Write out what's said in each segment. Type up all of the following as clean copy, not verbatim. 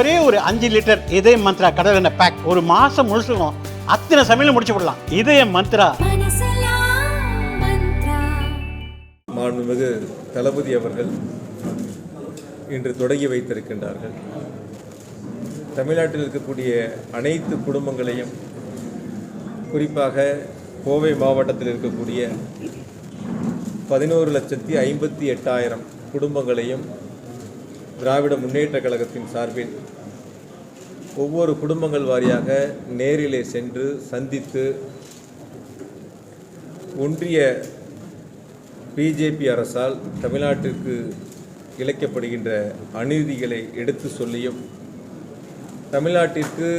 ஒரே ஒரு 5 லிட்டர் இதய மந்த்ரா கடல் எண்ணெய் பேக் ஒரு மாசம் முழுசுக்கும் அத்தனை சமையல் முடிச்சு விடலாம். இதய மந்த்ரா. மாண்புமிகு தளபதி அவர்கள் இன்று தொடங்கி வைத்திருக்கின்றார்கள். தமிழ்நாட்டில் இருக்கக்கூடிய அனைத்து குடும்பங்களையும், குறிப்பாக கோவை மாவட்டத்தில் இருக்கக்கூடிய 11,58,000 குடும்பங்களையும் திராவிட முன்னேற்ற கழகத்தின் சார்பில் ஒவ்வொரு குடும்பங்கள் வாரியாக நேரிலே சென்று சந்தித்து ஒன்றிய பிஜேபி அரசால் தமிழ்நாட்டிற்கு இழைக்கப்படுகின்ற அநீதிகளை எடுத்து சொல்லியும், தமிழ்நாட்டிற்கு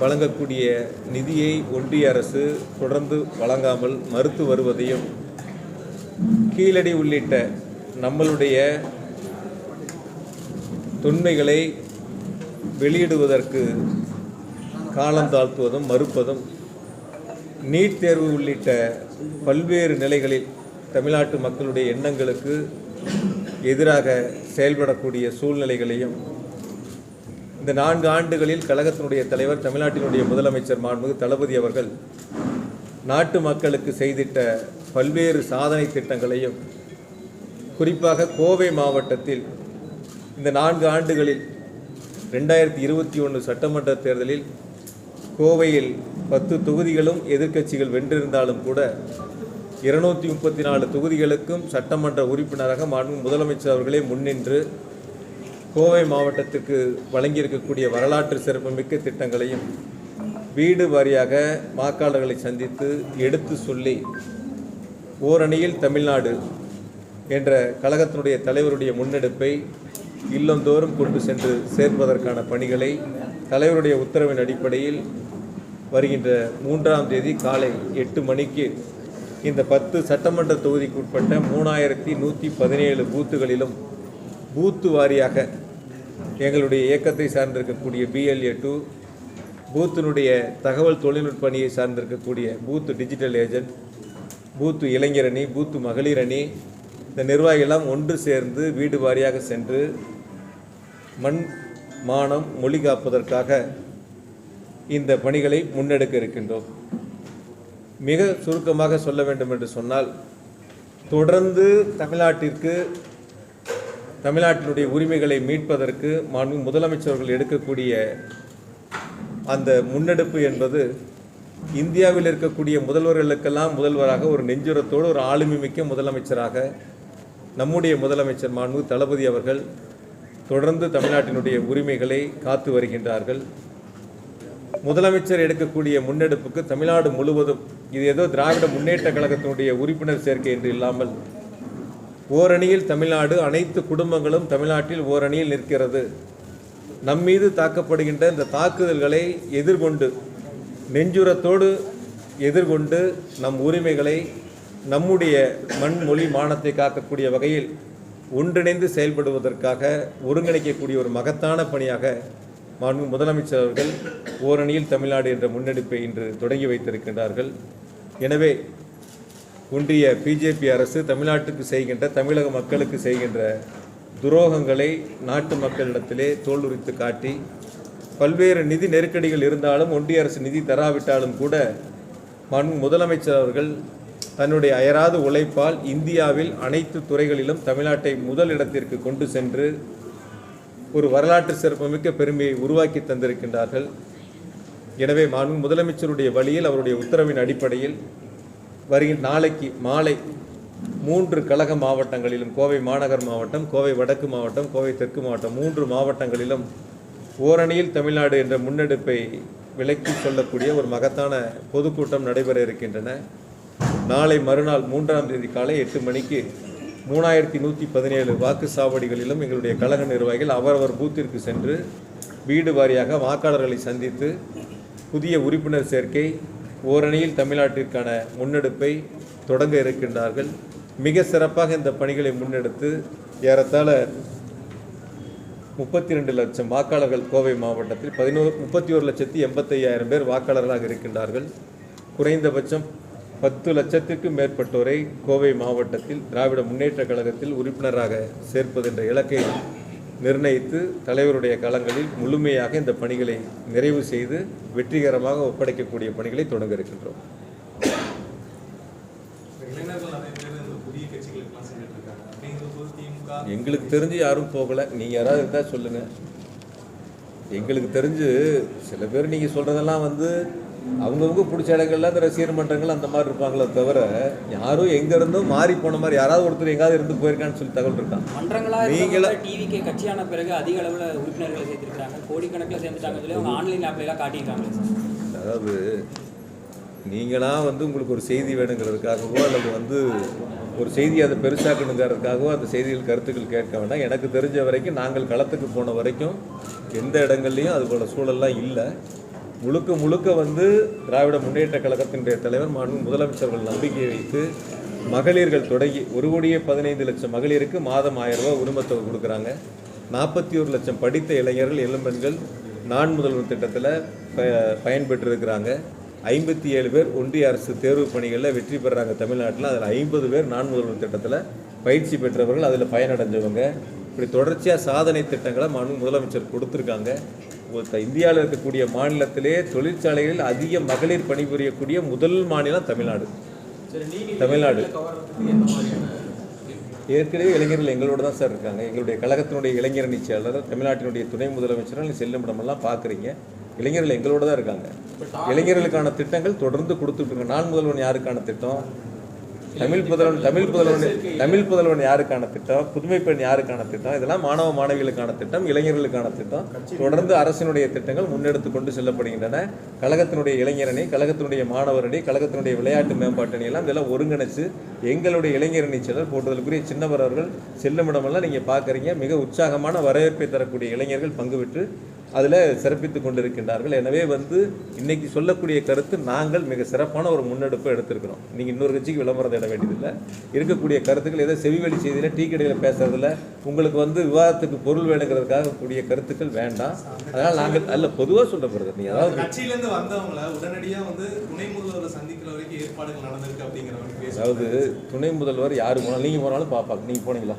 வழங்கக்கூடிய நிதியை ஒன்றிய அரசு தொடர்ந்து வழங்காமல் மறுத்து வருவதையும், கீழடி உள்ளிட்ட நம்மளுடைய தொன்மைகளை வெளியிடுவதற்கு காலம் தாழ்த்துவதும் மறுப்பதும், நீட் தேர்வு உள்ளிட்ட பல்வேறு நிலைகளில் தமிழ்நாட்டு மக்களுடைய எண்ணங்களுக்கு எதிராக செயல்படக்கூடிய சூழ்நிலைகளையும் இந்த 4 ஆண்டுகளில் கழகத்தினுடைய தலைவர், தமிழ்நாட்டினுடைய முதலமைச்சர் மாண்புமிகு தளபதி அவர்கள் நாட்டு மக்களுக்கு செய்திட்ட பல்வேறு சாதனை திட்டங்களையும், குறிப்பாக கோவை மாவட்டத்தில் இந்த 4 ஆண்டுகளில் 2021 சட்டமன்ற தேர்தலில் கோவையில் 10 தொகுதிகளும் எதிர்க்கட்சிகள் வென்றிருந்தாலும் கூட 234 தொகுதிகளுக்கும் சட்டமன்ற உறுப்பினராக மாண்புமிகு முதலமைச்சர் அவர்களே முன்னின்று கோவை மாவட்டத்துக்கு வழங்கியிருக்கக்கூடிய வரலாற்று சிறப்புமிக்க திட்டங்களையும் வீடு வாரியாக வாக்காளர்களை சந்தித்து எடுத்து சொல்லி, ஓரணியில் தமிழ்நாடு என்ற கழகத்தினுடைய தலைவருடைய முன்னெடுப்பை இல்லந்தோறும் கொண்டு சென்று சேர்ப்பதற்கான பணிகளை தலைவருடைய உத்தரவின் அடிப்படையில் வருகின்ற 3ஆம் தேதி காலை 8 மணிக்கு இந்த 10 சட்டமன்ற தொகுதிக்கு உட்பட்ட 3117 பூத்துகளிலும் பூத்து வாரியாக எங்களுடைய இயக்கத்தை சார்ந்திருக்கக்கூடிய BLA2, பூத்தினுடைய தகவல் தொழில்நுட்ப அணியை சார்ந்திருக்கக்கூடிய பூத்து டிஜிட்டல் ஏஜென்ட், பூத்து இளைஞரணி, பூத்து மகளிர் அணி, இந்த நிர்வாகிகளெல்லாம் ஒன்று சேர்ந்து வீடு வாரியாக சென்று மண் மானம் மொழி காப்பதற்காக இந்த பணிகளை முன்னெடுக்க இருக்கின்றோம். மிக சுருக்கமாக சொல்ல வேண்டும் என்று சொன்னால், தொடர்ந்து தமிழ்நாட்டினுடைய உரிமைகளை மீட்பதற்கு மாண்புமிகு முதலமைச்சர்கள் எடுக்கக்கூடிய அந்த முன்னெடுப்பு என்பது இந்தியாவில் இருக்கக்கூடிய முதல்வர்களுக்கெல்லாம் முதல்வராக ஒரு நெஞ்சுரத்தோடு ஒரு ஆளுமை மிக்க முதலமைச்சராக நம்முடைய முதலமைச்சர் மாண்புமிகு தளபதி அவர்கள் தொடர்ந்து தமிழ்நாட்டினுடைய உரிமைகளை காத்து வருகின்றார்கள். முதலமைச்சர் எடுக்கக்கூடிய முன்னெடுப்புக்கு தமிழ்நாடு முழுவதும், இது ஏதோ திராவிட முன்னேற்ற கழகத்தினுடைய உறுப்பினர் சேர்க்கை என்று இல்லாமல், ஓரணியில் தமிழ்நாடு, அனைத்து குடும்பங்களும் தமிழ்நாட்டில் ஓரணியில் நிற்கிறது. நம்மீது தாக்கப்படுகின்ற இந்த தாக்குதல்களை எதிர்கொண்டு, நெஞ்சுரத்தோடு எதிர்கொண்டு, நம் உரிமைகளை, நம்முடைய மண் மொழி மானத்தை காக்கக்கூடிய வகையில் ஒன்றிணைந்து செயல்படுவதற்காக ஒருங்கிணைக்கக்கூடிய ஒரு மகத்தான பணியாக மாண்புமிகு முதலமைச்சர் அவர்கள் ஓரணியில் தமிழ்நாடு என்ற முன்னெடுப்பை இன்று தொடங்கி வைத்திருக்கின்றார்கள். எனவே ஒன்றிய பிஜேபி அரசு தமிழ்நாட்டுக்கு செய்கின்ற, தமிழக மக்களுக்கு செய்கின்ற துரோகங்களை நாட்டு மக்களிடத்திலே தோலுரித்து காட்டி, பல்வேறு நிதி நெருக்கடிகள் இருந்தாலும், ஒன்றிய அரசு நிதி தராவிட்டாலும் கூட மாண்புமிகு முதலமைச்சர் அவர்கள் தன்னுடைய அயராத உழைப்பால் இந்தியாவில் அனைத்து துறைகளிலும் தமிழ்நாட்டை முதல் இடத்திற்கு கொண்டு சென்று ஒரு வரலாற்று சிறப்புமிக்க பெருமையை உருவாக்கி தந்திருக்கின்றார்கள். எனவே மாண்புமிகு முதலமைச்சருடைய வழியில், அவருடைய உத்தரவின் அடிப்படையில் வருகின்ற நாளைக்கு மாலை 3 கழக மாவட்டங்களிலும், கோவை மாநகர் மாவட்டம், கோவை வடக்கு மாவட்டம், கோவை தெற்கு மாவட்டம், 3 மாவட்டங்களிலும் ஓரணியில் தமிழ்நாடு என்ற முன்னெடுப்பை விளக்கி சொல்லக்கூடிய ஒரு மகத்தான பொதுக்கூட்டம் நடைபெற இருக்கின்றன. நாளை மறுநாள் 3ஆம் தேதி காலை 8 மணிக்கு 3117 வாக்குச்சாவடிகளிலும் எங்களுடைய கழக நிர்வாகிகள் அவரவர் பூத்திற்கு சென்று வீடு வாரியாக வாக்காளர்களை சந்தித்து புதிய உறுப்பினர் சேர்க்கை, ஓரணியில் தமிழ்நாட்டிற்கான முன்னெடுப்பை தொடங்க இருக்கின்றார்கள். மிக சிறப்பாக இந்த பணிகளை முன்னெடுத்து ஏறத்தாழ 32 லட்சம் வாக்காளர்கள் கோவை மாவட்டத்தில் 31,85,000 பேர் வாக்காளர்களாக இருக்கின்றார்கள். குறைந்தபட்சம் 10 லட்சத்திற்கும் மேற்பட்டோரை கோவை மாவட்டத்தில் திராவிட முன்னேற்ற கழகத்தில் உறுப்பினராக சேர்ப்பது என்ற இலக்கை நிர்ணயித்து தலைவருடைய களங்களில் முழுமையாக இந்த பணிகளை நிறைவு செய்து வெற்றிகரமாக ஒப்படைக்கக்கூடிய பணிகளை தொடங்க இருக்கின்றோம். எங்களுக்கு தெரிஞ்சு யாரும் போகலை. நீங்கள் யாராவது இருந்தால் சொல்லுங்கள். எங்களுக்கு தெரிஞ்சு சில பேர் நீங்கள் சொல்கிறதெல்லாம் வந்து அவங்கவுங்க பிடிச்ச இடங்கள்ல அந்த ரசிகர் மன்றங்கள் அந்த மாதிரி இருப்பாங்களே தவிர யாரும் எங்கேருந்தும் மாறி போன மாதிரி யாராவது ஒருத்தர் எங்காவது இருந்து போயிருக்கான்னு சொல்லி தகவல் இருக்கான். நீங்களா டிவிக்கு கட்சியான பிறகு அதிக அளவில் உறுப்பினர்களை சேர்த்துருக்காங்க, கோடிக்கணக்கில் சேர்ந்துட்டாங்க சொல்லி அவங்க ஆன்லைன் ஆப்லாம் காட்டியிருக்காங்க. அதாவது நீங்களாம் வந்து உங்களுக்கு ஒரு செய்தி வேணுங்கிறதுக்காகவோ அல்லது வந்து ஒரு செய்தி அதை பெருசாக்கணுங்கிறதுக்காகவோ அந்த செய்திகள் கருத்துக்கள் கேட்க வேண்டாம். எனக்கு தெரிஞ்ச வரைக்கும் நாங்கள் களத்துக்கு போன வரைக்கும் எந்த இடங்கள்லையும் அது போல சூழல்லாம் இல்லை. முழுக்க வந்து திராவிட முன்னேற்ற கழகத்தினுடைய தலைவர் மாண்பு முதலமைச்சர்கள் நம்பிக்கையை வைத்து மகளிர்கள் தொடங்கி 1,15,00,000 மகளிருக்கு மாதம் 1000 ரூபா உரிமத்தொகை கொடுக்குறாங்க. 41 லட்சம் படித்த இளைஞர்கள் இளம்பெண்கள் நான் முதல்வர் திட்டத்தில் பயன்பெற்றிருக்கிறாங்க. 57 பேர் ஒன்றிய அரசு தேர்வு பணிகளில் வெற்றி பெறுறாங்க தமிழ்நாட்டில். அதில் 50 பேர் நான் முதல்வர் திட்டத்தில் பயிற்சி பெற்றவர்கள், அதில் பயனடைஞ்சவங்க. இப்படி தொடர்ச்சியாக சாதனை திட்டங்களை மாண்பு முதலமைச்சர் கொடுத்துருக்காங்க. இந்தியாவில் இருக்கக்கூடிய மாநிலத்திலே தொழிற்சாலைகளில் அதிக மகளிர் பணிபுரியக்கூடிய முதல் மாநிலம் தமிழ்நாடு. ஏற்கனவே இளைஞர்கள் எங்களோட தான் சார் இருக்காங்க. எங்களுடைய கழகத்தினுடைய இளைஞரணி செயலாளர், தமிழ்நாட்டினுடைய துணை முதலமைச்சர்கள் செல்லுமிடமெல்லாம் பார்க்குறீங்க. இளைஞர்கள் எங்களோட தான் இருக்காங்க. இளைஞர்களுக்கான திட்டங்கள் தொடர்ந்து கொடுத்துட்ருக்காங்க. நான் முதல்வன் யாருக்கான திட்டம், தமிழ் புதல்வன் யாருக்கான திட்டம், புதுமை பெண் யாருக்கான திட்டம், இதெல்லாம் மாணவ மாணவிகளுக்கான திட்டம், இளைஞர்களுக்கான திட்டம். தொடர்ந்து அரசினுடைய திட்டங்கள் முன்னெடுத்து கொண்டு செல்லப்படுகின்றன. கழகத்தினுடைய இளைஞரணி, கழகத்தினுடைய மாணவரணி, கழகத்தினுடைய விளையாட்டு மேம்பாட்டணி எல்லாம் இதெல்லாம் ஒருங்கிணைச்சு எங்களுடைய இளைஞரணி செயலர் போட்டதற்குரிய சின்னவர் அவர்கள் செல்லுமிடமெல்லாம் நீங்கள் பார்க்குறீங்க. மிக உற்சாகமான வரவேற்பை தரக்கூடிய இளைஞர்கள் பங்கு பெற்று அதில் சிறப்பித்து கொண்டிருக்கின்றார்கள். எனவே வந்து இன்னைக்கு சொல்லக்கூடிய கருத்து நாங்கள் மிக சிறப்பான ஒரு முன்னெடுப்பை எடுத்திருக்கிறோம். நீங்கள் இன்னொரு கட்சிக்கு விளம்பரம் தேட வேண்டியதில்லை. இருக்கக்கூடிய கருத்துக்கள் ஏதோ செவிவழி செய்தியில் டீ கடையில் பேசுறதுல உங்களுக்கு வந்து விவாதத்துக்கு பொருள் வேணுங்கிறதுக்காக கூடிய கருத்துக்கள் வேண்டாம். அதனால் நாங்கள் அல்ல பொதுவாக சொல்லப்படுறது. நீங்கள் அதாவது கட்சியிலேருந்து வந்தவங்கள உடனடியாக வந்து துணை முதல்வரை சந்திக்கிற வரைக்கும் ஏற்பாடுகள் நடந்திருக்கு அப்படிங்கிற மாதிரி. அதாவது துணை முதல்வர் யாரு போனாலும் நீங்கள் போனாலும் பார்ப்பாங்க. நீங்கள் போனீங்களா?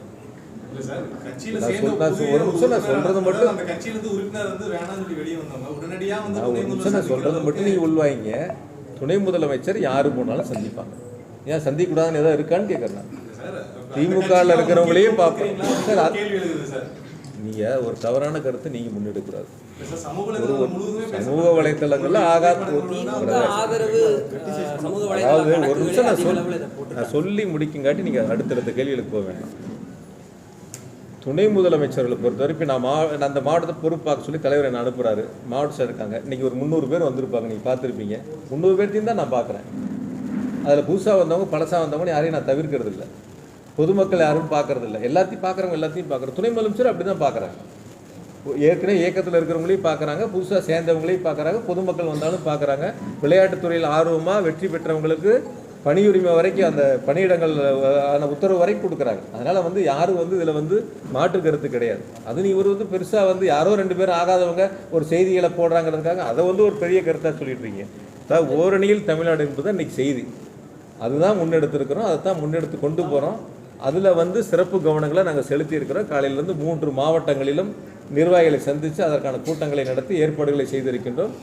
சொல்றது மட்டும் நீங்க உள்வாங்க. துணை முதலமைச்சர் யாரு போனாலும் சந்திப்பாங்க. ஏன் சந்திக்க கூடாதுன்னு ஏதாவது இருக்கான்னு கேட்கறேன். திமுக இருக்கிறவங்களையும் பார்ப்பேன். நீங்க ஒரு தவறான கருத்தை நீங்க முன்னெடுக்க கூடாது. சமூக வலைத்தளங்கள்ல அதாவது ஒரு நிமிஷம் நான் சொல்லி முடிக்குங்காட்டி நீங்க அடுத்தடுத்த கேள்விகளுக்கு போக வேண்டாம். துணை முதலமைச்சர்களை பொறுத்தவரைக்கும் நான் அந்த மாவட்டத்தை பொறுப்பாக்க சொல்லி தலைவர் என்ன அனுப்புகிறாரு. மாவட்ட இருக்காங்க. இன்றைக்கி ஒரு 300 பேர் வந்திருப்பாங்க. நீங்கள் பார்த்துருப்பீங்க. 300 பேர்த்தையும் தான் நான் பார்க்குறேன். அதில் புதுசாக வந்தவங்க பழசாக வந்தவங்க யாரையும் நான் தவிர்க்கிறது இல்லை. பொதுமக்கள் யாரும் பார்க்கறது இல்லை. எல்லாத்தையும் பார்க்குறவங்க எல்லாத்தையும் பார்க்குறேன். துணை முதலமைச்சர் அப்படி தான் பார்க்குறாங்க. ஏற்கனவே இயக்கத்தில் இருக்கிறவங்களையும் பார்க்குறாங்க, புதுசாக சேர்ந்தவங்களையும் பார்க்குறாங்க, பொதுமக்கள் வந்தாலும் பார்க்குறாங்க. விளையாட்டுத்துறையில் ஆர்வமாக வெற்றி பெற்றவங்களுக்கு பணியுரிமை வரைக்கும் அந்த பணியிடங்கள் உத்தரவு வரைக்கும் கொடுக்குறாங்க. அதனால் வந்து யாரும் வந்து இதில் வந்து மாற்று கருத்து கிடையாது. அது இவர் வந்து பெருசாக வந்து யாரோ 2 பேர் ஆகாதவங்க ஒரு செய்திகளை போடுறாங்கிறதுக்காக அதை வந்து ஒரு பெரிய கருத்தாக சொல்லிட்டுருக்கீங்க. அதாவது ஓரணியில் தமிழ்நாடு என்பது இன்றைக்கி செய்தி. அதுதான் முன்னெடுத்துருக்கிறோம், அதை தான் முன்னெடுத்து கொண்டு போகிறோம். அதில் வந்து சிறப்பு கவனங்களை நாங்கள் செலுத்தியிருக்கிறோம். காலையிலேருந்து 3 மாவட்டங்களிலும் நிர்வாகிகளை சந்தித்து அதற்கான கூட்டங்களை நடத்தி ஏற்பாடுகளை செய்திருக்கின்றோம்.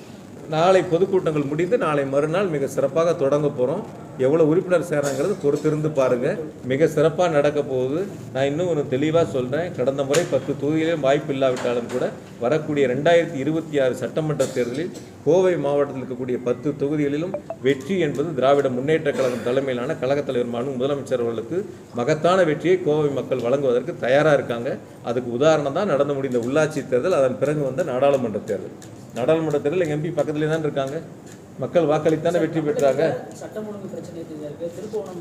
நாளை பொதுக்கூட்டங்கள் முடிந்து நாளை மறுநாள் மிக சிறப்பாக தொடங்க போகிறோம். எவ்வளோ உறுப்பினர் சேராங்கிறது பொறுத்திருந்து பாருங்கள். மிக சிறப்பாக நடக்க போகுது. நான் இன்னும் ஒரு தெளிவாக சொல்கிறேன். கடந்த முறை 10 தொகுதிகளிலும் வாய்ப்பு இல்லாவிட்டாலும் கூட வரக்கூடிய 2026 சட்டமன்ற தேர்தலில் கோவை மாவட்டத்தில் இருக்கக்கூடிய 10 தொகுதிகளிலும் வெற்றி என்பது திராவிட முன்னேற்ற கழகம் தலைமையிலான கழகத் தலைவர் மாண்பு முதலமைச்சர் அவர்களுக்கு மகத்தான வெற்றியை கோவை மக்கள் வழங்குவதற்கு தயாராக இருக்காங்க. அதுக்கு உதாரணம் தான் நடந்து முடிந்த உள்ளாட்சி தேர்தல், அதன் பிறகு வந்த நாடாளுமன்ற தேர்தல். நாடாளுமன்ற தேர்தல் எங்கள் எம்பி பக்கத்துலேயே தான் இருக்காங்க. மக்கள் வாக்களித்தானே வெற்றி பெற்றாங்க. சட்டம் ஒழுங்கு பிரச்சனை இருக்கு. திருப்போணம்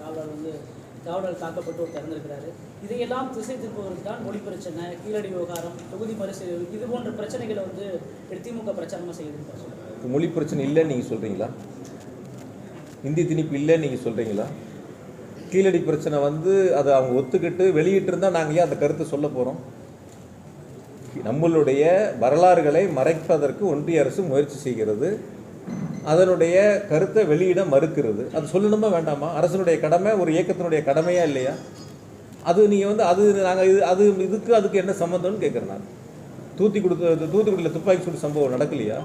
காவலர் வந்து காவலர் தாக்கப்பட்டு ஒரு திறந்திருக்கிறாரு. இதையெல்லாம் திசை திருப்பவருக்கு தான் மொழி பிரச்சனை, கீழடி விவகாரம், தொகுதி மறுசீரமைப்பு, இது போன்ற பிரச்சனைகளை வந்து திமுக பிரச்சாரமாக செய்யுது. மொழி பிரச்சனை இல்லைன்னு நீங்கள் சொல்கிறீங்களா? இந்தி திணிப்பு இல்லைன்னு நீங்கள் சொல்கிறீங்களா? கீழடி பிரச்சனை வந்து அதை அவங்க ஒத்துக்கிட்டு வெளியிட்டு இருந்தால் நாங்கள் ஏன் அந்த கருத்தை சொல்ல போகிறோம்? நம்மளுடைய வரலாறுகளை மறைப்பதற்கு ஒன்றிய அரசு முயற்சி செய்கிறது. அதனுடைய கருத்தை வெளியிட மறுக்கிறது. அது சொல்லணுமா வேண்டாமா? அரசனுடைய கடமை, ஒரு இயக்கத்தினுடைய கடமையா இல்லையா? அது நீங்கள் வந்து அது நாங்கள் அதுக்கு என்ன சம்மந்தம்னு கேட்குறேன் நான். தூத்துக்குடியில் துப்பாக்கி சூடு சம்பவம் நடக்கலையா?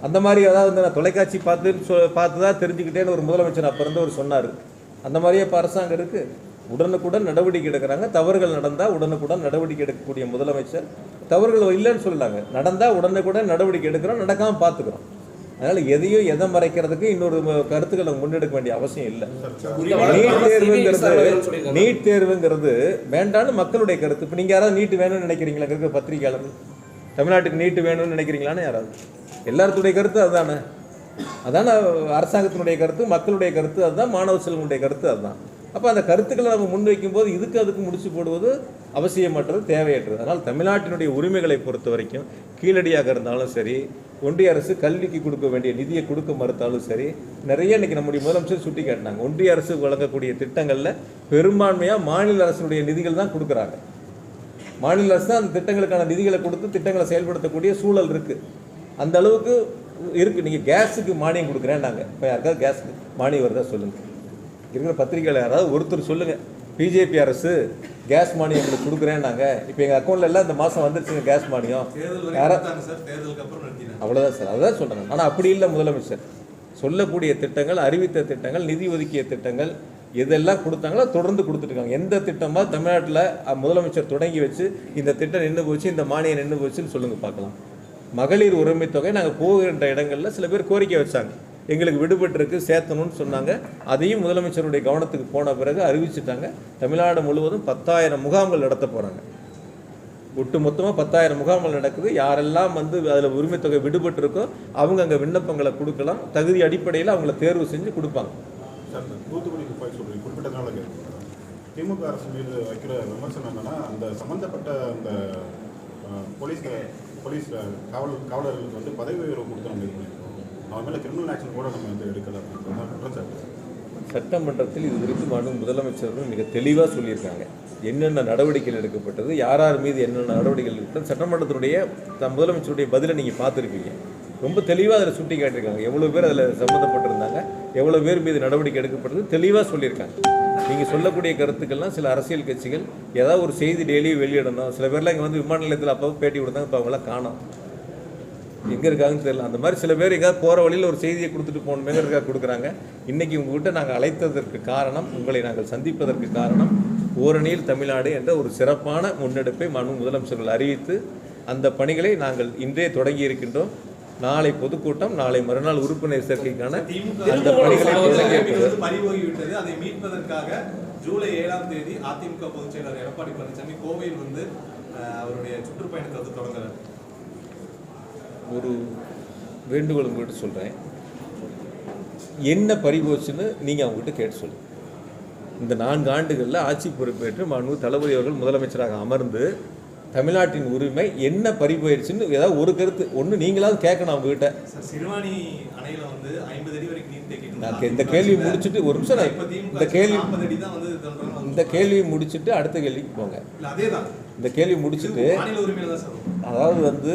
அந்த மாதிரி அதாவது நான் தொலைக்காட்சி பார்த்து தான் தெரிஞ்சுக்கிட்டேன்னு ஒரு முதலமைச்சர் அப்போ இருந்து அவர் சொன்னார். அந்த மாதிரியே இப்போ அரசாங்கம் இருக்குது. உடனுக்குடன் நடவடிக்கை எடுக்கிறாங்க. தவறுகள் நடந்தால் உடனுக்குடன் நடவடிக்கை எடுக்கக்கூடிய முதலமைச்சர். தவறுகள் இல்லைன்னு சொல்லலாங்க, நடந்தால் உடனுக்குடன் நடவடிக்கை எடுக்கிறோம், நடக்காமல் பார்த்துக்கிறோம். அதனால் எதை மறைக்கிறதுக்கு இன்னொரு கருத்துக்களை முன்னெடுக்க வேண்டிய அவசியம் இல்லை. நீட் தேர்வுங்கிறது வேண்டான்னு மக்களுடைய கருத்து. இப்போ நீங்கள் யாராவது நீட்டு வேணும்னு நினைக்கிறீங்களா? இருக்கிற பத்திரிகையாளர்கள் தமிழ்நாட்டுக்கு நீட்டு வேணும்னு நினைக்கிறீங்களான்னு யாராவது? எல்லாத்துடைய கருத்து அதுதானே. அதான அரசாங்கத்தினுடைய கருத்து, மக்களுடைய கருத்து அதுதான், மாணவ செல்வனுடைய கருத்து அதுதான். அப்போ அந்த கருத்துக்களை நம்ம முன்வைக்கும் போது அதுக்கு முடிச்சு போடுவது அவசியமற்றது, தேவையற்றது. அதனால் தமிழ்நாட்டினுடைய உரிமைகளை பொறுத்த வரைக்கும் கீழடியாக இருந்தாலும் சரி, ஒன்றிய அரசு கல்விக்கு கொடுக்க வேண்டிய நிதியை கொடுக்க மறுத்தாலும் சரி, நிறைய இன்னைக்கு நம்முடைய முதலமைச்சர் சுட்டி காட்டினாங்க. ஒன்றிய அரசு வழங்கக்கூடிய திட்டங்களில் பெரும்பான்மையாக மாநில அரசுடைய நிதிகள் தான் கொடுக்குறாங்க. மாநில அரசு தான் அந்த திட்டங்களுக்கான நிதிகளை கொடுத்து திட்டங்களை செயல்படுத்தக்கூடிய சூழல் இருக்குது. அந்த அளவுக்கு இருக்குது. நீங்கள் கேஸுக்கு மானியம் கொடுக்குறேன்னாங்க. இப்போ யாருக்காவது கேஸுக்கு மானியம் வருதா சொல்லுங்கள். இருக்கிற பத்திரிகையில் யாராவது ஒருத்தர் சொல்லுங்கள், பிஜேபி அரசு கேஸ் மானியம் எங்களுக்கு கொடுக்குறேன்னாங்க, இப்போ எங்கள் அக்கௌண்ட்டில் எல்லாம் இந்த மாதம் வந்துருச்சுங்க கேஸ் மானியம். அவ்வளோதான் சார், அதுதான் சொல்கிறாங்க. ஆனால் அப்படி இல்லை. முதலமைச்சர் சொல்லக்கூடிய திட்டங்கள், அறிவித்த திட்டங்கள், நிதி ஒதுக்கிய திட்டங்கள் எதெல்லாம் கொடுத்தாங்களோ தொடர்ந்து கொடுத்துட்ருக்காங்க. எந்த திட்டமாக தமிழ்நாட்டில் முதலமைச்சர் தொடங்கி வச்சு இந்த திட்டம் நின்று போச்சு, இந்த மானியம் நின்று போச்சுன்னு சொல்லுங்கள் பார்க்கலாம். மகளிர் உரிமை தொகை நாங்கள் போகின்ற இடங்களில் சில பேர் கோரிக்கை வச்சாங்க, எங்களுக்கு விடுபட்டிருக்கு சேர்த்தணும்னு சொன்னாங்க. அதையும் முதலமைச்சருடைய கவனத்துக்கு போன பிறகு அறிவிச்சுட்டாங்க. தமிழ்நாடு முழுவதும் 10,000 முகாம்கள் நடத்த போகிறாங்க. ஒட்டு மொத்தமாக 10,000 முகாம்கள் நடக்குது. யாரெல்லாம் வந்து அதில் உரிமை தொகை விடுபட்டிருக்கோ அவங்க அங்கே விண்ணப்பங்களை கொடுக்கலாம். தகுதி அடிப்படையில் அவங்கள தேர்வு செஞ்சு கொடுப்பாங்க. சார், தூத்துக்குடி துப்பாக்கி சூடு குறிப்பிட்ட நாளுக்கு திமுக அரசு மீது வைக்கிற விமர்சனம் என்னன்னா, அந்த சம்மந்தப்பட்ட அந்த போலீஸ் காவலர்களுக்கு வந்து பதவி உயர்வு கொடுத்து நம்ம இது பண்ணியிருக்கோம். அவன் மேலே கிரிமினல் ஆக்ஷன் கூட நம்ம வந்து எடுக்கலாம். சட்டமன்றத்தில் இது குறித்து மாண்பு முதலமைச்சர்கள் மிக தெளிவாக சொல்லியிருக்காங்க. என்னென்ன நடவடிக்கைகள் எடுக்கப்பட்டது, யார் மீது என்னென்ன நடவடிக்கைகள் எடுக்கப்பட்டது, சட்டமன்றத்தினுடைய முதலமைச்சருடைய பதிலை நீங்கள் பார்த்துருப்பீங்க. ரொம்ப தெளிவாக அதில் சுட்டி காட்டியிருக்காங்க. எவ்வளோ பேர் அதில் சம்மந்தப்பட்டிருந்தாங்க, எவ்வளோ பேர் மீது நடவடிக்கை எடுக்கப்பட்டது தெளிவாக சொல்லியிருக்காங்க. நீங்கள் சொல்லக்கூடிய கருத்துக்கள்லாம் சில அரசியல் கட்சிகள் ஏதாவது ஒரு செய்தி டெய்லியும் வெளியிடணும். சில பேர்லாம் இங்கே வந்து விமான நிலையத்தில் அப்போ பேட்டி கொடுத்தாங்க, இப்போ அவங்களாம் காணோம், எங்கே இருக்காங்கன்னு தெரியல. அந்த மாதிரி சில பேர் எங்கேயாவது போகிற வழியில் ஒரு செய்தியை கொடுத்துட்டு போகணுமேங்கிறதுக்காக கொடுக்குறாங்க. இன்றைக்கி உங்கள்கிட்ட நாங்கள் அழைத்ததற்கு காரணம், உங்களை நாங்கள் சந்திப்பதற்கு காரணம், ஓரணியில் தமிழ்நாடு என்ற ஒரு சிறப்பான முன்னெடுப்பை மாண்பு முதலமைச்சர்கள் அறிவித்து அந்த பணிகளை நாங்கள் இன்றே தொடங்கி இருக்கின்றோம். நாளை பொதுக்கூட்டம், நாளை மறுநாள் உறுப்பினர் சேர்க்கைக்கான அந்த பணிகளை பறிபோகிவிட்டது. அதை மீட்பதற்காக ஜூலை 7ஆம் தேதி அதிமுக பொதுச் செயலாளர் எடப்பாடி பழனிசாமி கோவையில் வந்து அவருடைய சுற்றுப்பயணத்தை வந்து தொடங்குறார். ஒரு வேண்டுகோள் உங்கள்கிட்ட சொல்கிறேன், என்ன பறிபோச்சுன்னு நீங்கள் அவங்ககிட்ட கேட்டு சொல்லுங்கள். இந்த 4 ஆண்டுகளில் ஆட்சி பொறுப்பேற்று மாண்பு தளபதி அவர்கள் முதலமைச்சராக அமர்ந்து தமிழ்நாட்டின் உரிமை என்ன பறிபோயிடுச்சுன்னு ஏதாவது ஒரு கருத்து ஒன்று நீங்களாவது கேட்கணும் அவங்ககிட்ட. சிறுவாணி அணையில வந்து 50 அடி வரைக்கும் நீர் தேக்கிட்டு இந்த கேள்வி முடிச்சுட்டு ஒரு நிமிஷம் இந்த கேள்வியை முடிச்சுட்டு அடுத்த கேள்விக்கு போங்க. இந்த கேள்வி முடிச்சுட்டு, அதாவது வந்து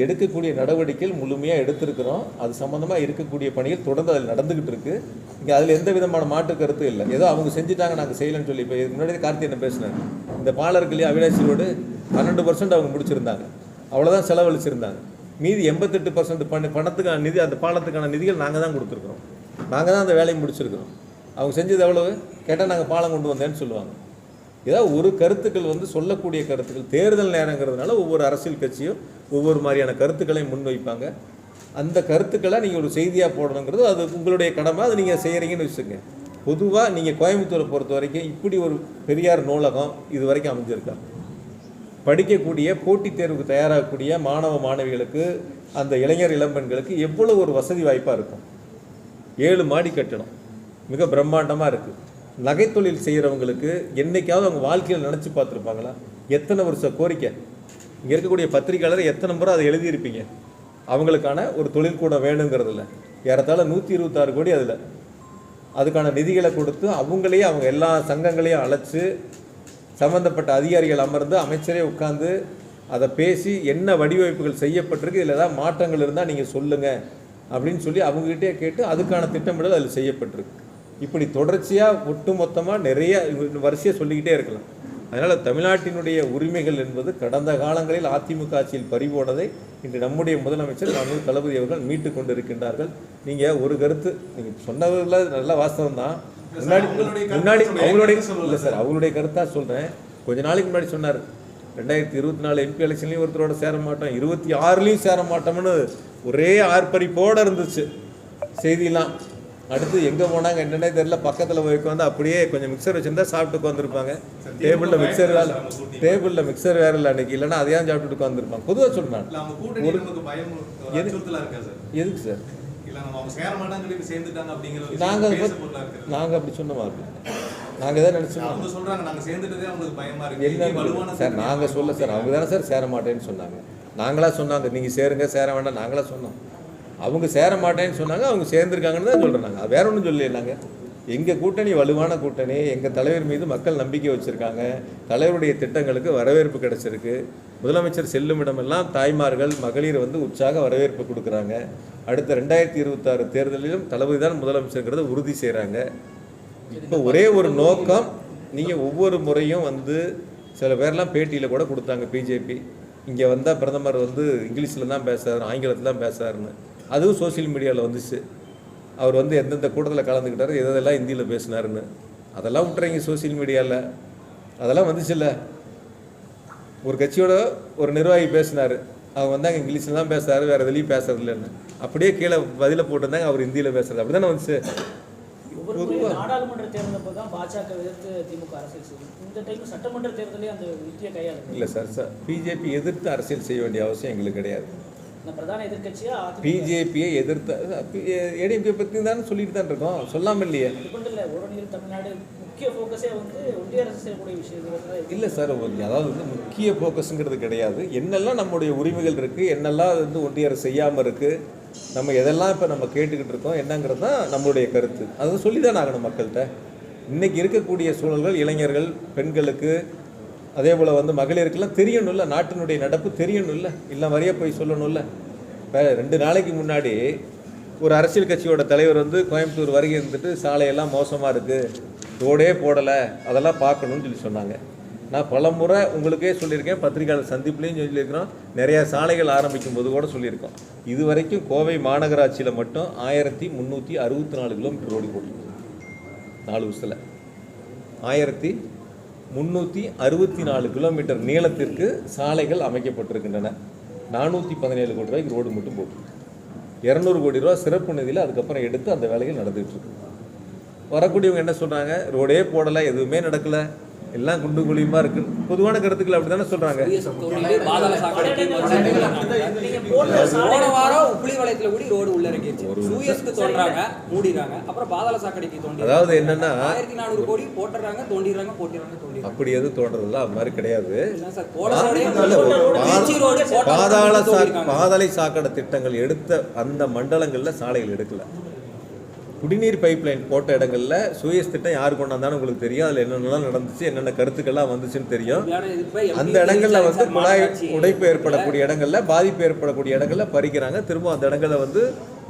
எடுக்கக்கூடிய நடவடிக்கைகள் முழுமையாக எடுத்திருக்கிறோம். அது சம்மந்தமாக இருக்கக்கூடிய பணிகள் தொடர்ந்து அதில் நடந்துக்கிட்டு இருக்குது. இங்கே அதில் எந்த விதமான மாற்று கருத்தும் இல்லை. ஏதோ அவங்க செஞ்சுட்டாங்க நாங்கள் செய்யலைன்னு சொல்லி. இப்போ இதுக்கு முன்னாடி கார்த்தி என்ன பேசினாங்க, இந்த பாலர்களையும் அவினாசி ரோடு 12% அவங்க முடிச்சிருந்தாங்க, அவ்வளோதான் செலவழிச்சிருந்தாங்க. மீதி 88% பணத்துக்கான நிதி, அந்த பாலத்துக்கான நிதிகள் நாங்கள் தான் கொடுத்துருக்குறோம். நாங்கள் தான் அந்த வேலையை முடிச்சிருக்கிறோம். அவங்க செஞ்சது எவ்வளவு கேட்டால் நாங்கள் பாலம் கொண்டு வந்தேன்னு சொல்லுவாங்க. ஏதாவது ஒரு கருத்துக்கள் வந்து சொல்லக்கூடிய கருத்துக்கள், தேர்தல் நேரங்கிறதுனால ஒவ்வொரு அரசியல் கட்சியும் ஒவ்வொரு மாதிரியான கருத்துக்களையும் முன்வைப்பாங்க. அந்த கருத்துக்களை நீங்கள் ஒரு செய்தியாக போடணுங்கிறது அது உங்களுடைய கடமை, அது நீங்கள் செய்கிறீங்கன்னு வச்சுக்கோங்க. பொதுவாக நீங்கள் கோயம்புத்தூரை பொறுத்த வரைக்கும் இப்படி ஒரு பெரியார் நூலகம் இது வரைக்கும் அமைஞ்சிருக்கா? படிக்கக்கூடிய போட்டித் தேர்வுக்கு தயாராகக்கூடிய மாணவ மாணவிகளுக்கு, அந்த இளைஞர் இளம்பெண்களுக்கு எவ்வளோ ஒரு வசதி வாய்ப்பாக இருக்கும். 7 மாடி கட்டணம் மிக பிரம்மாண்டமாக இருக்குது. நகைத்தொழில் செய்கிறவங்களுக்கு என்றைக்காவது அவங்க வாழ்க்கையில் நினச்சி பார்த்துருப்பாங்களா? எத்தனை வருஷம் கோரிக்கை. இங்கே இருக்கக்கூடிய பத்திரிகையாளர் எத்தனை முறை அதை எழுதியிருப்பீங்க. அவங்களுக்கான ஒரு தொழில்கூடம் வேணுங்கிறதுல ஏறத்தாழ 126 கோடி அதில் அதுக்கான நிதிகளை கொடுத்து அவங்களையே அவங்க எல்லா சங்கங்களையும் அழைச்சி சம்மந்தப்பட்ட அதிகாரிகள் அமர்ந்து அமைச்சரே உட்காந்து அதை பேசி என்ன வடிவமைப்புகள் செய்யப்பட்டிருக்கு, இதில் ஏதாவது மாற்றங்கள் இருந்தால் நீங்கள் சொல்லுங்கள் அப்படின்னு சொல்லி அவங்ககிட்டே கேட்டு அதுக்கான திட்டமிடல் அதில் செய்யப்பட்டிருக்கு. இப்படி தொடர்ச்சியாக ஒட்டுமொத்தமாக நிறைய வரிசையாக சொல்லிக்கிட்டே இருக்கலாம். அதனால் தமிழ்நாட்டினுடைய உரிமைகள் என்பது கடந்த காலங்களில் அதிமுக ஆட்சியில் பறிபோனதை இன்று நம்முடைய முதலமைச்சர் மாண்புமிகு தளபதி அவர்கள் மீட்டு கொண்டு இருக்கின்றார்கள். நீங்கள் ஒரு கருத்து நீங்கள் சொன்னதில் நல்ல வாஸ்தவம் தான். முன்னாடி அவங்களுடைய இல்லை சார், அவங்களுடைய கருத்தாக சொல்கிறேன். கொஞ்ச நாளைக்கு முன்னாடி சொன்னார் 2024 MP எலெக்ஷன்லையும் ஒருத்தரோட சேர மாட்டோம், 26லையும் சேர மாட்டோம்னு ஒரே ஆர்ப்பரிப்போடு இருந்துச்சு செய்தியெல்லாம். அடுத்து எங்கே போனாங்க என்னன்னே தெரியல. பக்கத்தில் போய் உட்காந்து அப்படியே கொஞ்சம் மிக்சர் வச்சுருந்தா சாப்பிட்டு உட்காந்துருப்பாங்க. டேபிளில் மிக்சர் வேறு இல்லை அன்றைக்கி, இல்லைன்னா அதையும் சாப்பிட்டுட்டு உட்காந்துருப்பாங்க. பொதுவாக சொல்கிறேன். எதுக்கு சார் நாங்கள் அப்படி சொன்ன மாதிரி நாங்கள் தான் நினச்சோம். என்ன சார் நாங்கள் சொல்ல சார், அவங்க தானே சார் சேர மாட்டேன்னு சொன்னாங்க. நாங்களாக சொன்னாங்க நீங்கள் சேருங்க சேர வேண்டாம் நாங்களாக சொன்னோம். அவங்க சேர மாட்டேன்னு சொன்னாங்க, அவங்க சேர்ந்துருக்காங்கன்னு தான் சொல்கிறோம். நாங்கள் வேற ஒன்றும் சொல்லலைங்க. எங்கள் கூட்டணி வலுவான கூட்டணி, எங்கள் தலைவர் மீது மக்கள் நம்பிக்கை வச்சுருக்காங்க, தலைவருடைய திட்டங்களுக்கு வரவேற்பு கிடைச்சிருக்கு. முதலமைச்சர் செல்லும் இடமெல்லாம் தாய்மார்கள் மகளிர் உற்சாக வரவேற்பு கொடுக்குறாங்க. அடுத்த 2026 தேர்தலிலும் தளபதி தான் முதலமைச்சருங்கிறத உறுதி செய்கிறாங்க. இப்போ ஒரே ஒரு நோக்கம், நீங்கள் ஒவ்வொரு முறையும் சில பேர்லாம் பேட்டியில் கூட கொடுத்தாங்க பிஜேபி இங்கே வந்தால் பிரதமர் இங்கிலீஷில் தான் பேசுகிறார், ஆங்கிலத்தில் தான் பேசுகிறாருன்னு. அதுவும் சோசியல் மீடியாவில் வந்துச்சு. அவர் எந்தெந்த கூட்டத்தில் கலந்துக்கிட்டாரு, எதெல்லாம் ஹிந்தியில் பேசினாருன்னு. அதெல்லாம் விட்டுறீங்க சோசியல் மீடியாவில், அதெல்லாம் வந்துச்சுல்ல. ஒரு கட்சியோட ஒரு நிர்வாகி பேசினார், அவங்க அங்கே இங்கிலீஷில் தான் பேசுகிறாரு, வேறு எதுலேயும் பேசுறது இல்லைன்னு. அப்படியே கீழே பதிலை போட்டிருந்தாங்க, அவர் ஹிந்தியில் பேசுறது. அப்படி தானே வந்துச்சு. நாடாளுமன்ற தேர்தலப்போ தான் பாஜக எதிர்த்து திமுக அரசியல் செய்யும். இந்த டைம் சட்டமன்ற தேர்தலே அந்த யுத்தியை கையாளு. இல்லை சார், பிஜேபி எதிர்த்து அரசியல் செய்ய வேண்டிய அவசியம் எங்களுக்கு கிடையாது. பிரதான எதிர்கட்சியா பிஜேபியை எதிர்த்த ஏடிஎம்கே பற்றி தானே சொல்லிட்டு தான் இருக்கோம், சொல்லாமல் இல்லையே. இல்லை ஓரணியில் தமிழ்நாடு முக்கிய ஃபோக்கஸே ஒன்றிய அரசு செய்யக்கூடிய விஷயம் இல்லை சார். அதாவது முக்கிய ஃபோக்கஸுங்கிறது கிடையாது. என்னெல்லாம் நம்முடைய உரிமைகள் இருக்குது, என்னெல்லாம் ஒன்றிய அரசு செய்யாமல் இருக்குது, நம்ம எதெல்லாம் இப்போ நம்ம கேட்டுக்கிட்டு இருக்கோம் என்னங்கிறது தான் நம்மளுடைய கருத்து. அதை சொல்லி தான் ஆகணும் மக்கள்கிட்ட. இன்றைக்கி இருக்கக்கூடிய சூழல்கள் இளைஞர்கள் பெண்களுக்கு அதே போல் மகளிருக்கெல்லாம் தெரியணும்ல, நாட்டினுடைய நடப்பு தெரியணும்ல, இல்லை வரைய போய் சொல்லணும்ல. இப்போ 2 நாளைக்கு முன்னாடி ஒரு அரசியல் கட்சியோட தலைவர் கோயம்புத்தூர் வரைக்கும் இருந்துட்டு சாலையெல்லாம் மோசமாக இருக்குது, ரோடே போடலை, அதெல்லாம் பார்க்கணும்னு சொல்லி சொன்னாங்க. நான் பல முறை உங்களுக்கே சொல்லியிருக்கேன், பத்திரிகையாளர் சந்திப்புலேயும் சொல்லியிருக்கிறோம், நிறையா சாலைகள் ஆரம்பிக்கும் போது கூட சொல்லியிருக்கோம். இது வரைக்கும் கோவை மாநகராட்சியில் மட்டும் 1364 கிலோமீட்டர் ரோடு போட்டிருக்கு. 4 வருஷத்தில் 1364 கிலோமீட்டர் நீளத்திற்கு சாலைகள் அமைக்கப்பட்டிருக்கின்றன. 417 கோடி ரூபாய்க்கு ரோடு மட்டும் போட்டு 200 கோடி ரூபா சிறப்பு நிதியில் அதுக்கப்புறம் எடுத்து அந்த வேலைகள் நடந்துகிட்டு இருக்கு. வரக்கூடியவங்க என்ன சொல்கிறாங்க, ரோடே போடலை, எதுவுமே நடக்கலை, எல்லாம் குண்டு குழியுமா இருக்கு. பொதுவான கருத்துக்கள் அப்படி தானே சொல்றாங்க. போன வாரம் உப்புளி வளையத்துல கூடி ரோடு உள்ள இறங்கிடுச்சு, சூயஸ்க்கு தோன்றாங்க மூடிறாங்க, அப்புறம் பாதாள சாக்கடைக்கு தோண்டி. அதாவது என்னன்னா 1400 கோடி போட்டுறாங்க, தோண்டிடுறாங்க, அப்படி எதுவும் தோன்றதுல அது மாதிரி கிடையாது. பாதாள சாக்கடை திட்டங்கள் எடுத்த அந்த மண்டலங்கள்ல சாலைகள் எடுக்கல. குடிநீர் பைப்லைன் போட்ட இடங்கள்ல சூயஸ் திட்டம் யார் கொண்டாந்தாலும் உங்களுக்கு தெரியும். அதில் என்னென்னலாம் நடந்துச்சு, என்னென்ன கருத்துக்கள்லாம் வந்துச்சுன்னு தெரியும். அந்த இடங்கள்ல குழாய் உடைப்பு ஏற்படக்கூடிய இடங்கள்ல, பாதிப்பு ஏற்படக்கூடிய இடங்கள்ல பறிக்கிறாங்க. திரும்ப அந்த இடங்களை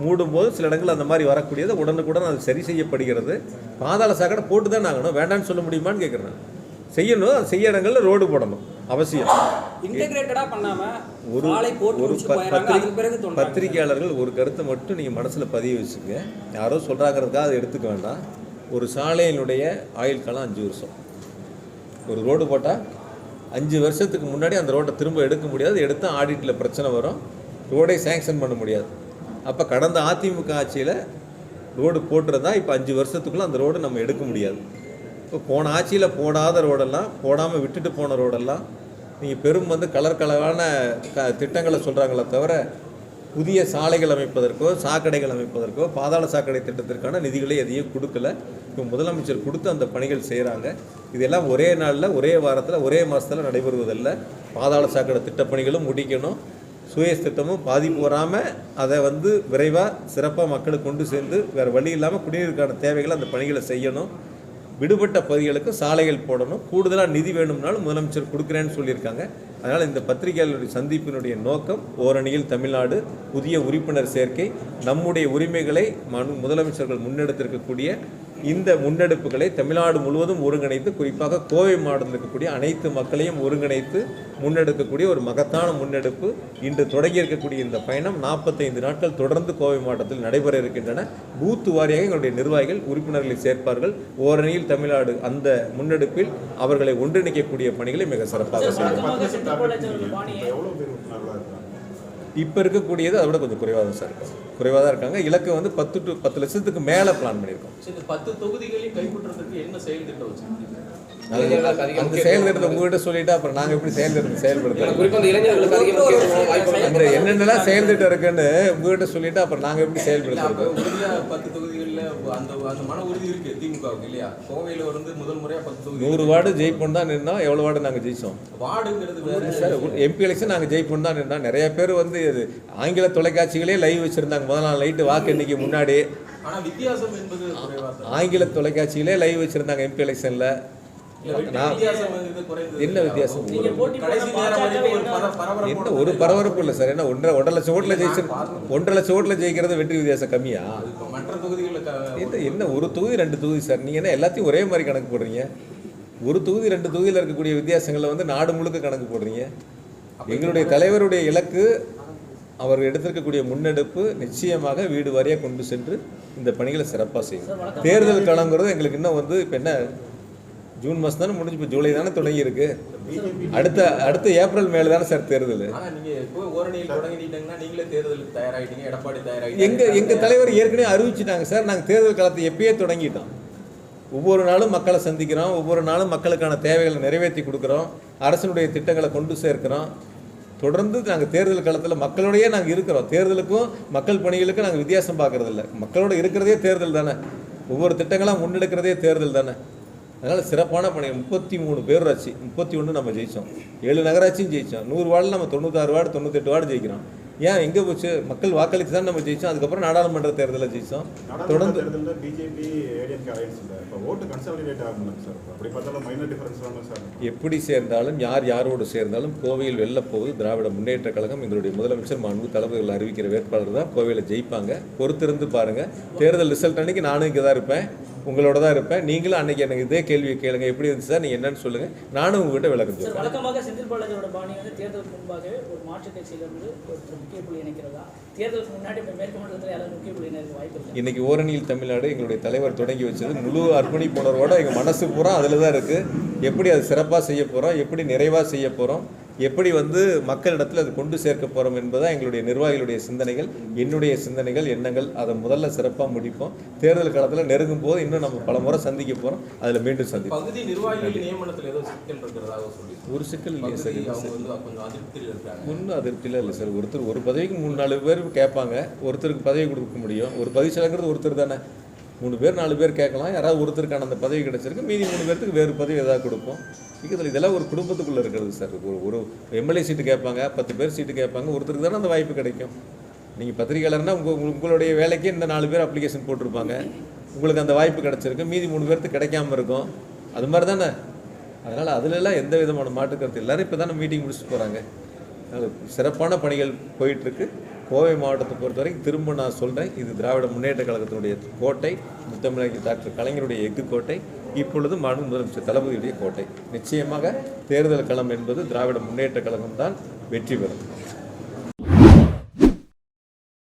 மூடும்போது சில இடங்கள் அந்த மாதிரி வரக்கூடியது உடனுக்குடன் அது சரி செய்யப்படுகிறது. பாதாள சாக்கடை போட்டு தான் ஆகணும், வேண்டான்னு சொல்ல முடியுமான்னு கேட்குறேன். செய்யணும், அது செய்ய இடங்கள்ல ரோடு போடணும் அவசியம். பத்திரிகையாளர்கள் ஒரு கருத்தை மட்டும் நீங்கள் மனசில் பதிவு வச்சுங்க, யாரோ சொல்கிறாங்கிறதுக்காக அதை எடுத்துக்க வேண்டாம். ஒரு சாலையினுடைய ஆயுள் காலம் 5 வருஷம். ஒரு ரோடு போட்டால் 5 வருஷத்துக்கு முன்னாடி அந்த ரோட்டை திரும்ப எடுக்க முடியாது, எடுத்தால் ஆடிட்டில் பிரச்சனை வரும், ரோடை சேங்ஷன் பண்ண முடியாது. அப்போ கடந்த அதிமுக ஆட்சியில் ரோடு போட்டுருந்தா இப்போ 5 வருஷத்துக்குள்ளே அந்த ரோடு நம்ம எடுக்க முடியாது. இப்போ போன ஆட்சியில் போடாத ரோடெல்லாம், போடாமல் விட்டுட்டு போன ரோடெல்லாம் நீங்கள் பெரும் கலர் கலரான திட்டங்களை சொல்கிறாங்களே தவிர புதிய சாலைகள் அமைப்பதற்கோ சாக்கடைகள் அமைப்பதற்கோ பாதாள சாக்கடை திட்டத்திற்கான நிதிகளை எதையும் கொடுக்கல. இப்போ முதலமைச்சர் கொடுத்து அந்த பணிகள் செய்கிறாங்க. இதெல்லாம் ஒரே நாளில், ஒரே வாரத்தில், ஒரே மாதத்தில் நடைபெறுவதில்லை. பாதாள சாக்கடை திட்டப்பணிகளும் முடிக்கணும், சூயஸ் திட்டமும் பாதிப்பு வராமல் அதை விரைவாக சிறப்பாக மக்களுக்கு கொண்டு சேர்ந்து வேறு வழி இல்லாமல் குடிநீருக்கான தேவைகளை அந்த பணிகளை செய்யணும். விடுபட்ட பகுதிகளுக்கு சாலைகள் போடணும். கூடுதலாக நிதி வேணும்னாலும் முதலமைச்சர் கொடுக்குறேன்னு சொல்லியிருக்காங்க. அதனால் இந்த பத்திரிகையாளருடைய சந்திப்பினுடைய நோக்கம் ஓரணியில் தமிழ்நாடு, புதிய உறுப்பினர் சேர்க்கை, நம்முடைய உரிமைகளை முதலமைச்சர்கள் முன்னெடுத்திருக்கக்கூடிய இந்த முன்னெடுப்புகளை தமிழ்நாடு முழுவதும் ஒருங்கிணைத்து, குறிப்பாக கோவை மாவட்டத்தில் இருக்கக்கூடிய அனைத்து மக்களையும் ஒருங்கிணைத்து முன்னெடுக்கக்கூடிய ஒரு மகத்தான முன்னெடுப்பு. இன்று தொடங்கி இருக்கக்கூடிய இந்த பயணம் 45 நாட்கள் தொடர்ந்து கோவை மாவட்டத்தில் நடைபெற இருக்கின்றன. பூத்து வாரியாக எங்களுடைய நிர்வாகிகள் உறுப்பினர்களை சேர்ப்பார்கள். ஓரணியில் தமிழ்நாடு அந்த முன்னெடுப்பில் அவர்களை ஒன்றிணைக்கக்கூடிய பணிகளை மிக சிறப்பாக செய்வார்கள். எவ்வளோ பேர் உறுப்பினர்களாக இருக்காங்க? இப்போ இருக்கக்கூடியது அதை விட கொஞ்சம் குறைவாக தான் சார் இருக்கும். குறைவாக தான் இருக்காங்க. இலக்கு வந்து 10 லட்சத்துக்கு மேலே பிளான் பண்ணியிருக்கோம். சரி, 10 தொகுதிகளையும் கைப்பற்றுறதுக்கு என்ன செயல் திட்டம் வச்சிருக்கீங்க? அந்த செயல் திட்டத்தை உங்ககிட்ட சொல்லிட்டு அப்புறம் நாங்கள் எப்படி செயல் திட்டத்தை செயல்படுத்துறோம்? குறிப்பா அந்த இளைஞர்களுக்கு அதிக முக்கியத்துவம் வாய்ப்பு அந்த என்னென்னலாம் செயல் திட்டம் இருக்குன்னு உங்ககிட்ட சொல்லிட்டு அப்புறம் நாங்கள் எப்படி செயல்படுத்துறோம்? உறுதியா 10 தொகுதிகளில் அந்த மன உறுதி இருக்கு திமுகவுக்கு இல்லையா? கோவையில் வந்து முதல் முறையா 10 தொகுதி 100 வார்டு ஜெயிப்போம் தான் நின்றோம். எவ்வளோ வார்டு நாங்கள் ஜெயிச்சோம்? வார்டுங்கிறது வேற சார், எம்பி எலெக்ஷன் நாங்கள் ஜெயிப்போம் தான் நின்றோம். நிறைய பேர் வந்து ஆங்கில தொலைக்காட்சிகளே லைவ் வச்சுருந்தாங்க முதல் நாள் நைட்டு வாக்கு எண்ணிக்கை முன்னாடி. ஆனா வித்தியாசம் என்பது குறைவா தான். ஆங்கில தொலைக்காட்சிகளே லைவ் வச்சுருந்தாங்க எம்பி எலெக்ஷனில். வித்தியாசம் என்பது குறைந்தது. என்ன வித்தியாசம்? கடைசி நேரம் வரைக்கும் ஒரு பரபரப்பு என்ன ஒரு பரபரப்பு இல்லை சார். என்ன 1.5 லட்சம் ஓட்டில் ஜெயிச்சு 1.5 லட்சம் ஓட்டில் ஜெயிக்கிறது வெற்றி வித்தியாசம் கம்மியா? இப்ப மற்ற தொகுதிகளில் என்ன ஒரு தொகுதி 2 தொகுதி சார்? நீங்கள் என்ன எல்லாத்தையும் ஒரே மாதிரி கணக்கு போடுறீங்க? ஒரு தொகுதி 2 தொகுதியில் இருக்கக்கூடிய வித்தியாசங்களை வந்து நாடு முழுக்க கணக்கு போடுறீங்க. எங்களுடைய தலைவருடைய இலக்கு, அவர் எடுத்திருக்கக்கூடிய முன்னெடுப்பு நிச்சயமாக வீடு வாரியாக கொண்டு சென்று இந்த பணிகளை சிறப்பாக செய்யும். தேர்தல் களங்கிறது எங்களுக்கு இன்னும் வந்து இப்போ என்ன ஜூன் மாதம் தானே முடிஞ்சு, இப்போ ஜூலை தானே தொடங்கி இருக்கு. அடுத்த ஏப்ரல் மேலே தானே சார் தேர்தல். ஆனா நீங்க இப்போ ஓரணியில் தொடங்கிட்டீங்கன்னா நீங்களே தேர்தலுக்கு தயாராகிட்டீங்க. எடப்பாடி தயாராகிட்டீங்க. எங்கள் தலைவர் ஏற்கனவே அறிவிச்சிட்டாங்க சார். நாங்கள் தேர்தல் காலத்தை எப்பயே தொடங்கிட்டோம். ஒவ்வொரு நாளும் மக்களை சந்திக்கிறோம். ஒவ்வொரு நாளும் மக்களுக்கான தேவைகளை நிறைவேற்றி கொடுக்குறோம். அரசினுடைய திட்டங்களை கொண்டு சேர்க்கிறோம். தொடர்ந்து நாங்கள் தேர்தல் காலத்தில் மக்களோடையே நாங்கள் இருக்கிறோம். தேர்தலுக்கும் மக்கள் பணிகளுக்கும் நாங்கள் வித்தியாசம் பார்க்குறதில்ல. மக்களோட இருக்கிறதே தேர்தல் தானே. ஒவ்வொரு திட்டங்களாக முன்னெடுக்கிறதே தேர்தல் தானே. அதனால் சிறப்பான பணி. 33 பேரூராட்சி, 31 நம்ம ஜெயித்தோம். 7 நகராட்சியும் ஜெயித்தோம். 100 வார்டில் நம்ம 96 வார்டு 98 வார்டு ஜெயிக்கிறோம். ஏன் எங்கே போச்சு? மக்கள் வாக்களித்து தான் நம்ம ஜெயித்தோம். அதுக்கப்புறம் நாடாளுமன்ற தேர்தலில் ஜெயித்தோம். தொடர்ந்து தேர்தலில் பிஜேபி ஏடிஎம்கே அலையன்ஸ் இல்லை. இப்போ ஓட்டு கன்சாலிடேட் ஆகணும் சார். அப்படி பார்த்தாலும் மைனர் டிஃபரன்ஸ் தான் சார். எப்படி சேர்ந்தாலும் யாரோடு சேர்ந்தாலும் கோவையில் வெல்லப் போவது திராவிட முன்னேற்ற கழகம். எங்களுடைய முதலமைச்சர் மாண்பு தளபதிகள் அறிவிக்கிற வேட்பாளர் தான் கோவையில் ஜெயிப்பாங்க. பொறுத்திருந்து பாருங்கள். தேர்தல் ரிசல்ட் அன்றைக்கி நானும் இங்கே தான் இருப்பேன், உங்களோட தான் இருப்பேன். நீங்களும் அன்றைக்கி எனக்கு இதே கேள்வியை கேளுங்க, எப்படி இருந்துச்சு சார், நீங்கள் என்னன்னு சொல்லுங்கள், நானும் உங்ககிட்ட விளக்கம் சொல்லுவேன். வழக்கமாக செந்தில் பாலாஜியோட பாணி வந்து தேர்தலுக்கு முன்பாகவே ஒரு மாற்றுக் கட்சியிலிருந்து ஒரு முக்கிய புள்ளி இணைக்கிறதா? தேர்தலுக்கு முன்னாடி இப்போ மேற்கு மண்டலத்தில் யாராவது முக்கிய புள்ளி இணைக்க வாய்ப்பு இல்லை. இன்றைக்கி ஓரணியில் தமிழ்நாடு எங்களுடைய தலைவர் தொடங்கி வச்சது முழு அர்ப்பணிப்புணர்வோடு எங்கள் மனசு பூரா அதில் தான் இருக்குது. எப்படி அது சிறப்பாக செய்ய போகிறோம், எப்படி நிறைவாக செய்ய போகிறோம், எப்படி வந்து மக்களிடத்தில் அது கொண்டு சேர்க்க போகிறோம் என்பதுதான் எங்களுடைய நிர்வாகிகளுடைய சிந்தனைகள், என்னுடைய சிந்தனைகள், எண்ணங்கள். அதை முதல்ல சிறப்பாக முடிப்போம். தேர்தல் காலத்தில் நெருங்கும் போது இன்னும் நம்ம பல முறை சந்திக்க போகிறோம். அதில் மீண்டும் சந்திப்போம். பகுதி நிர்வாகிகள் நியமனத்தில் ஏதோ சிக்கல் இருக்கிறதாக சொல்லி ஒரு சிக்கல் இல்லையா சார்? அவங்க வந்து கொஞ்சம் அதிருப்தியில் இருக்காங்க. ஒன்றும் அதிருப்தியில் இல்லை சார். ஒருத்தர் ஒரு பதவிக்கு 3-4 பேர் கேட்பாங்க. ஒருத்தருக்கு பதவி கொடுக்க முடியும். ஒரு பதவி செலங்கிறது ஒருத்தர் தானே. 3 பேர் 4 பேர் கேட்கலாம். யாராவது ஒருத்தருக்கான அந்த பதவி கிடச்சிருக்கு. மீதி 3 பேருக்கு வேறு பதவி ஏதாவது கொடுப்போம். இதெல்லாம் ஒரு குடும்பத்துக்குள்ளே இருக்கிறது சார். ஒரு எம்எல்ஏ சீட்டு கேட்பாங்க, 10 பேர் சீட்டு கேட்பாங்க. ஒருத்தருக்கு தானே அந்த வாய்ப்பு கிடைக்கும். நீங்கள் பத்திரிகையாளர்னா உங்களுடைய வேலைக்கு இந்த 4 பேர் அப்ளிகேஷன் போட்டிருப்பாங்க. உங்களுக்கு அந்த வாய்ப்பு கிடச்சிருக்கு. மீதி 3 பேருக்கு கிடைக்காம இருக்கும். அது மாதிரி தானே. அதனால் அதிலெல்லாம் எந்த விதமான மாற்றுக்கருத்து. எல்லோரும் இப்போ தானே மீட்டிங் முடிச்சுட்டு போகிறாங்க. அதனால் சிறப்பான பணிகள் போயிட்டுருக்கு. கோவை மாவட்டத்தை பொறுத்த வரைக்கும் திரும்ப நான் சொல்கிறேன், இது திராவிட முன்னேற்ற கழகத்தினுடைய கோட்டை, முத்தமிழர் டாக்டர் கலைஞருடைய எஃகு கோட்டை, இப்பொழுது மாண்பு முதலமைச்சர் தளபதியுடைய கோட்டை. நிச்சயமாக தேர்தல் களம் என்பது திராவிட முன்னேற்ற கழகம் தான் வெற்றி பெறும்.